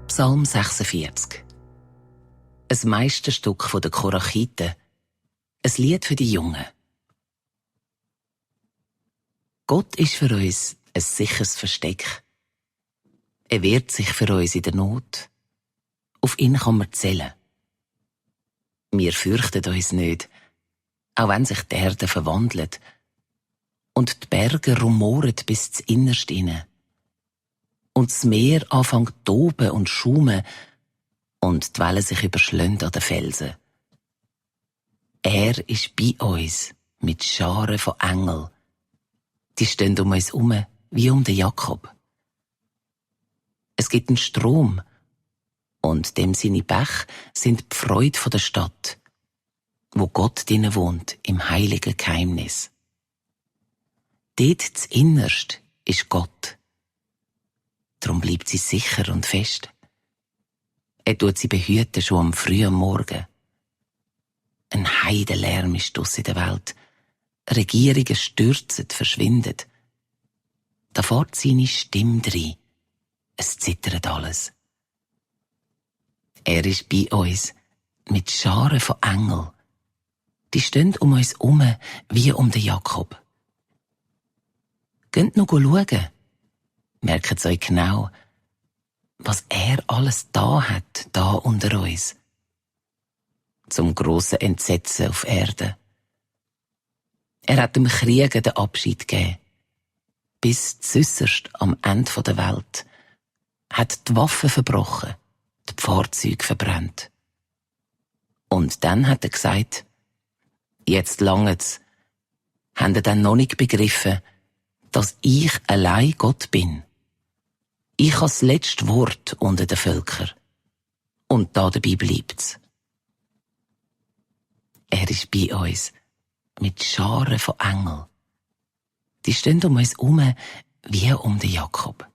Psalm 46. Ein Meisterstück von den Korachiten. Ein Lied für die Jungen. Gott ist für uns ein sicheres Versteck. Er wehrt sich für uns in der Not. Auf ihn kann man zählen. Wir fürchten uns nicht, auch wenn sich die Erde verwandelt und die Berge rumoren bis ins Innerste hinein. Und das Meer anfängt zu toben und schaumen und die Wellen sich überschlagen an den Felsen. Er ist bei uns mit Scharen von Engeln. Die stehen um uns herum wie um den Jakob. Es gibt einen Strom und dem seine Bäche sind die Freude der Stadt, wo Gott drinnen wohnt im heiligen Geheimnis. Dort zuinnerst ist Gott. Darum bleibt sie sicher und fest. Er tut sie behüten schon am frühen Morgen. Ein Heidenlärm ist draussen in der Welt. Regierungen stürzen, verschwinden. Da fährt seine Stimme rein. Es zittert alles. Er ist bei uns mit Scharen von Engeln. Die stehen um uns herum wie um den Jakob. Geht noch schauen. Merkt euch genau, was er alles da hat, da unter uns. Zum grossen Entsetzen auf Erde. Er hat dem Krieg den Abschied gegeben. Bis züsserst am Ende der Welt. Hat die Waffen verbrochen, die Fahrzeuge verbrannt. Und dann hat er gesagt, jetzt langt's. Habt ihr dann noch nicht begriffen, dass ich allein Gott bin? Ich habe das letzte Wort unter den Völkern. Und da dabei bleibt's. Er ist bei uns mit Scharen von Engeln. Die stehen um uns herum wie um den Jakob.